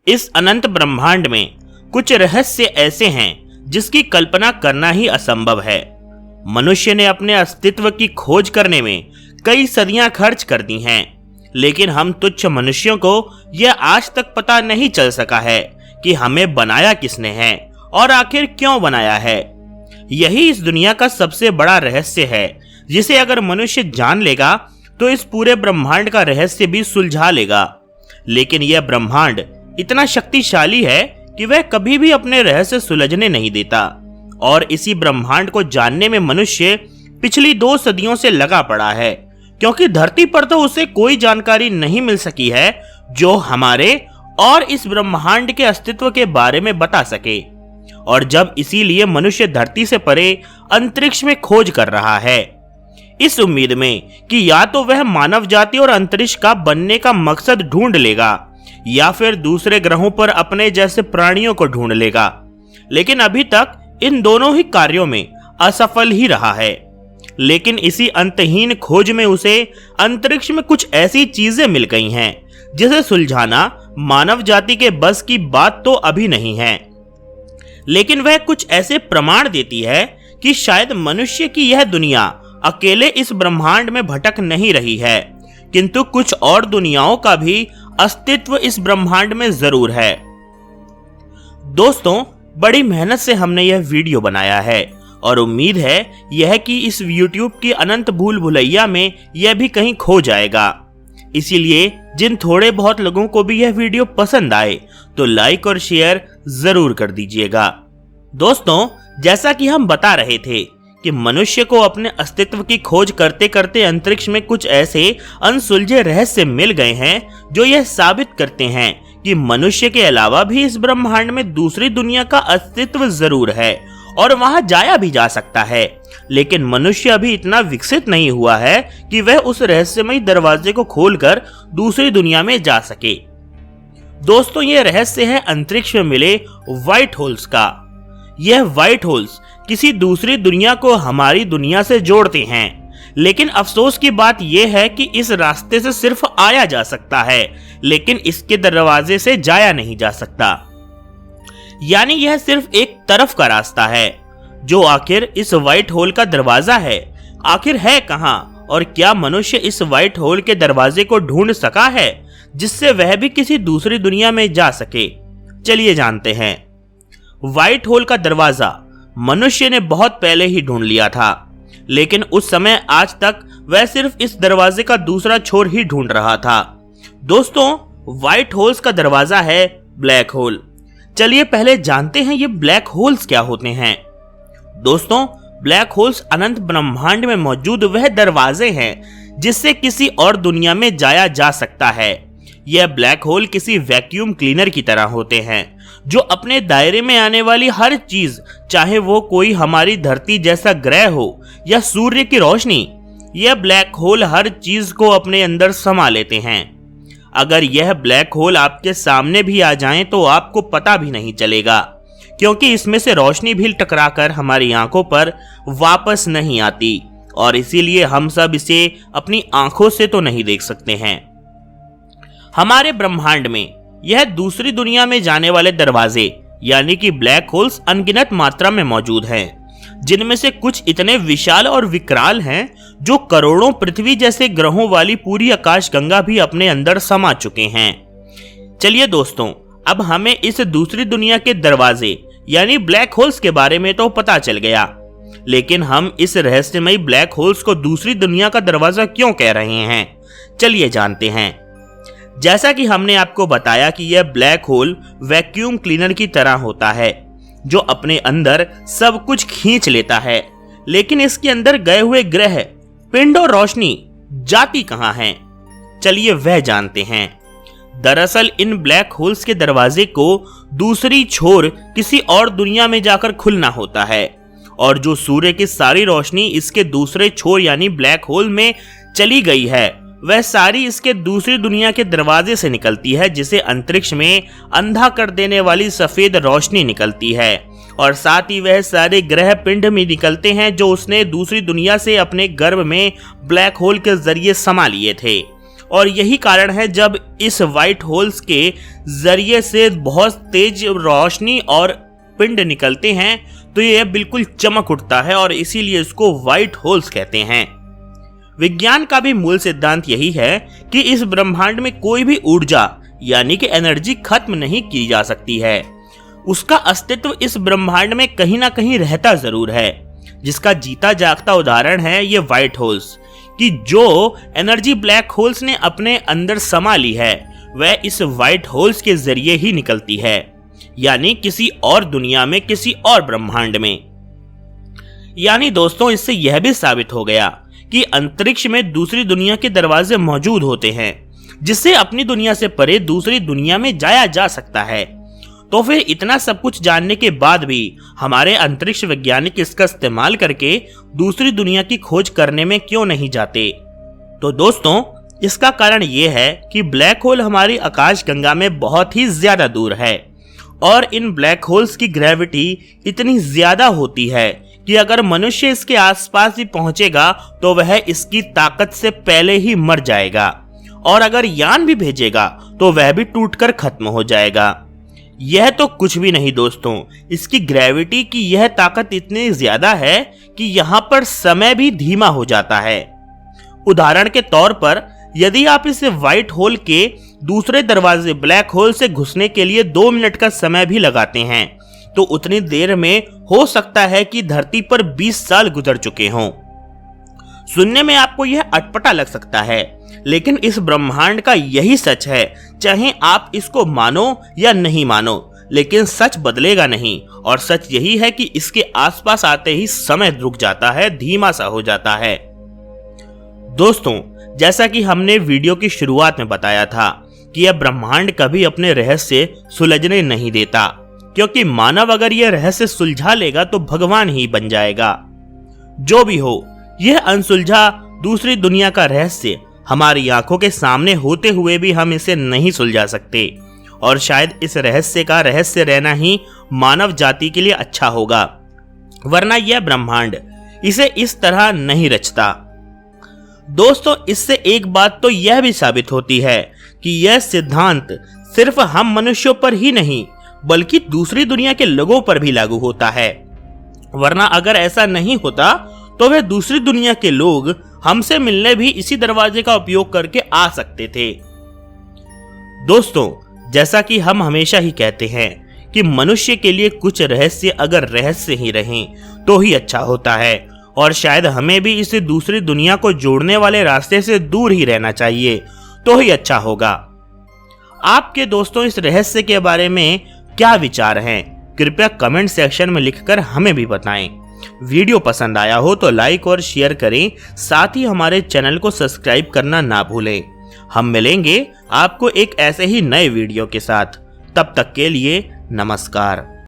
इस अनंत ब्रह्मांड में कुछ रहस्य ऐसे हैं जिसकी कल्पना करना ही असंभव है। मनुष्य ने अपने अस्तित्व की खोज करने में कई सदियां खर्च कर दी हैं, लेकिन हम तुच्छ मनुष्यों को यह आज तक पता नहीं चल सका है कि हमें बनाया किसने है और आखिर क्यों बनाया है। यही इस दुनिया का सबसे बड़ा रहस्य है, जिसे अगर मनुष्य जान लेगा तो इस पूरे ब्रह्मांड का रहस्य भी सुलझा लेगा। लेकिन यह ब्रह्मांड इतना शक्तिशाली है कि वह कभी भी अपने रहस्य सुलझने नहीं देता, और इसी ब्रह्मांड को जानने में मनुष्य पिछली 2 सदियों से लगा पड़ा है, क्योंकि धरती पर तो उसे कोई जानकारी नहीं मिल सकी है जो हमारे और इस ब्रह्मांड के अस्तित्व के बारे में बता सके। और जब इसीलिए मनुष्य धरती से परे अंतरिक्ष में खोज कर रहा है, इस उम्मीद में कि या तो वह मानव जाति और अंतरिक्ष का बनने का मकसद ढूंढ लेगा या फिर दूसरे ग्रहों पर अपने जैसे प्राणियों को ढूंढ लेगा। लेकिन अभी तक इन दोनों ही कार्यों में असफल ही रहा है। लेकिन इसी अंतहीन खोज में उसे अंतरिक्ष में कुछ ऐसी चीजें मिल गई हैं जिसे सुलझाना मानव जाति के बस की बात तो अभी नहीं है। लेकिन वह कुछ ऐसे प्रमाण देती है कि शायद मनुष्य की यह दुनिया अकेले इस ब्रह्मांड में भटक नहीं रही है, किंतु कुछ और दुनियाओं का भी अस्तित्व इस ब्रह्मांड में जरूर है। दोस्तों, बड़ी मेहनत से हमने यह वीडियो बनाया है और उम्मीद है यह कि इस YouTube की अनंत भूल भुलैया में यह भी कहीं खो जाएगा। इसीलिए जिन थोड़े बहुत लोगों को भी यह वीडियो पसंद आए तो लाइक और शेयर जरूर कर दीजिएगा। दोस्तों, जैसा कि हम बता रहे थे कि मनुष्य को अपने अस्तित्व की खोज करते करते अंतरिक्ष में कुछ ऐसे अनसुलझे रहस्य मिल गए हैं जो यह साबित करते हैं कि मनुष्य के अलावा भी इस ब्रह्मांड में दूसरी दुनिया का अस्तित्व जरूर है और वहां जाया भी जा सकता है। लेकिन मनुष्य अभी इतना विकसित नहीं हुआ है कि वह उस रहस्यमयी दरवाजे को खोलकर दूसरी दुनिया में जा सके। दोस्तों, यह रहस्य है अंतरिक्ष में मिले व्हाइट होल्स का। यह व्हाइट होल्स किसी दूसरी दुनिया को हमारी दुनिया से जोड़ते हैं, लेकिन अफसोस की बात यह है कि इस रास्ते से सिर्फ आया जा सकता है, लेकिन इसके दरवाजे से जाया नहीं जा सकता। यानी यह सिर्फ एक तरफ का रास्ता है। जो आखिर इस व्हाइट होल का दरवाजा है, आखिर है कहां, और क्या मनुष्य इस व्हाइट होल के दरवाजे को ढूंढ सका है जिससे वह भी किसी दूसरी दुनिया में जा सके? चलिए जानते हैं। व्हाइट होल का दरवाजा मनुष्य ने बहुत पहले ही ढूंढ लिया था, लेकिन उस समय आज तक वह सिर्फ इस दरवाजे का दूसरा छोर ही ढूंढ रहा था। दोस्तों, व्हाइट होल्स का दरवाजा है ब्लैक होल। चलिए पहले जानते हैं ये ब्लैक होल्स क्या होते हैं। दोस्तों, ब्लैक होल्स अनंत ब्रह्मांड में मौजूद वह दरवाजे हैं जिससे किसी और दुनिया में जाया जा सकता है। यह ब्लैक होल किसी वैक्यूम क्लीनर की तरह होते हैं जो अपने दायरे में आने वाली हर चीज, चाहे वो कोई हमारी धरती जैसा ग्रह हो या सूर्य की रोशनी, यह ब्लैक होल हर चीज को अपने अंदर समा लेते हैं। अगर यह ब्लैक होल आपके सामने भी आ जाएं तो आपको पता भी नहीं चलेगा, क्योंकि इसमें से रोशनी भी टकराकर हमारी आंखों पर वापस नहीं आती, और इसीलिए हम सब इसे अपनी आंखों से तो नहीं देख सकते हैं। हमारे ब्रह्मांड में यह दूसरी दुनिया में जाने वाले दरवाजे यानी कि ब्लैक होल्स अनगिनत मात्रा में मौजूद हैं, जिनमें से कुछ इतने विशाल और विकराल हैं जो करोड़ों पृथ्वी जैसे ग्रहों वाली पूरी आकाशगंगा भी अपने अंदर समा चुके हैं। चलिए दोस्तों, अब हमें इस दूसरी दुनिया के दरवाजे यानी ब्लैक होल्स के बारे में तो पता चल गया, लेकिन हम इस रहस्यमयी ब्लैक होल्स को दूसरी दुनिया का दरवाजा क्यों कह रहे हैं, चलिए जानते हैं। जैसा कि हमने आपको बताया कि यह ब्लैक होल वैक्यूम क्लीनर की तरह होता है जो अपने अंदर सब कुछ खींच लेता है, लेकिन इसके अंदर गए हुए ग्रह, पिंड और रोशनी जाती कहां हैं? चलिए वह जानते हैं। दरअसल इन ब्लैक होल्स के दरवाजे को दूसरी छोर किसी और दुनिया में जाकर खुलना होता है, और जो सूर्य की सारी रोशनी इसके दूसरे छोर यानी ब्लैक होल में चली गई है, वह सारी इसके दूसरी दुनिया के दरवाजे से निकलती है, जिसे अंतरिक्ष में अंधा कर देने वाली सफेद रोशनी निकलती है, और साथ ही वह सारे ग्रह पिंड में निकलते हैं जो उसने दूसरी दुनिया से अपने गर्भ में ब्लैक होल के जरिए समा लिए थे। और यही कारण है जब इस व्हाइट होल्स के जरिए से बहुत तेज रोशनी और पिंड निकलते हैं तो यह बिल्कुल चमक उठता है और इसीलिए इसको व्हाइट होल्स कहते हैं। विज्ञान का भी मूल सिद्धांत यही है कि इस ब्रह्मांड में कोई भी ऊर्जा यानी कि एनर्जी खत्म नहीं की जा सकती है। उसका अस्तित्व इस ब्रह्मांड में कहीं ना कहीं रहता जरूर है, जिसका जीता जागता उदाहरण है ये व्हाइट होल्स कि जो एनर्जी ब्लैक होल्स ने अपने अंदर समा ली है वह इस व्हाइट होल्स के जरिए ही निकलती है, यानी किसी और दुनिया में, किसी और ब्रह्मांड में। यानी दोस्तों इससे यह भी साबित हो गया कि अंतरिक्ष में दूसरी दुनिया के दरवाजे मौजूद होते हैं, जिससे अपनी दुनिया से परे दूसरी दुनिया में जाया जा सकता है। तो फिर इतना सब कुछ जानने के बाद भी हमारे अंतरिक्ष वैज्ञानिक इसका इस्तेमाल करके दूसरी दुनिया की खोज करने में क्यों नहीं जाते? तो दोस्तों इसका कारण यह है कि ब्लैक होल हमारी आकाशगंगा में बहुत ही ज्यादा दूर है और इन ब्लैक होल्स की ग्रेविटी इतनी ज्यादा होती है कि अगर मनुष्य इसके आसपास भी पहुंचेगा तो वह इसकी ताकत से पहले ही मर जाएगा और अगर यान भी भेजेगा तो वह भी टूटकर खत्म हो जाएगा। यह तो कुछ भी नहीं दोस्तों, इसकी ग्रेविटी की यह ताकत इतनी ज्यादा है कि यहाँ पर समय भी धीमा हो जाता है। उदाहरण के तौर पर यदि आप इस व्हाइट होल के दूसरे दरवाजे ब्लैक होल से घुसने के लिए 2 मिनट का समय भी लगाते हैं तो उतनी देर में हो सकता है कि धरती पर 20 साल गुजर चुके हों। सुनने में आपको यह अटपटा लग सकता है, लेकिन इस ब्रह्मांड का यही सच है। चाहे आप इसको मानो या नहीं मानो, लेकिन सच बदलेगा नहीं और सच यही है कि इसके आसपास आते ही समय रुक जाता है, धीमा सा हो जाता है। दोस्तों जैसा कि हमने वीडियो की शुरुआत में बताया था कि यह ब्रह्मांड कभी अपने रहस्य सुलझने नहीं देता, क्योंकि मानव अगर यह रहस्य सुलझा लेगा तो भगवान ही बन जाएगा। जो भी हो, यह अनसुलझा दूसरी दुनिया का रहस्य हमारी आंखों के सामने होते हुए भी हम इसे नहीं सुलझा सकते और शायद इस रहस्य का रहस्य रहना ही मानव जाति के लिए अच्छा होगा, वरना यह ब्रह्मांड इसे इस तरह नहीं रचता। दोस्तों इससे एक बात तो यह भी साबित होती है कि यह सिद्धांत सिर्फ हम मनुष्यों पर ही नहीं बल्कि दूसरी दुनिया के लोगों पर भी लागू होता है, वरना अगर ऐसा नहीं होता तो वे दूसरी दुनिया के लोग हमसे मिलने भी इसी दरवाजे का उपयोग करके आ सकते थे। दोस्तों जैसा कि हम हमेशा ही कहते हैं कि मनुष्य के लिए कुछ रहस्य अगर रहस्य ही रहें तो ही अच्छा होता है और शायद हमें भी इस दूसरी दुनिया को जोड़ने वाले रास्ते से दूर ही रहना चाहिए तो ही अच्छा होगा। आपके दोस्तों इस रहस्य के बारे में क्या विचार हैं? कृपया कमेंट सेक्शन में लिखकर हमें भी बताएं। वीडियो पसंद आया हो तो लाइक और शेयर करें, साथ ही हमारे चैनल को सब्सक्राइब करना ना भूलें। हम मिलेंगे आपको एक ऐसे ही नए वीडियो के साथ, तब तक के लिए नमस्कार।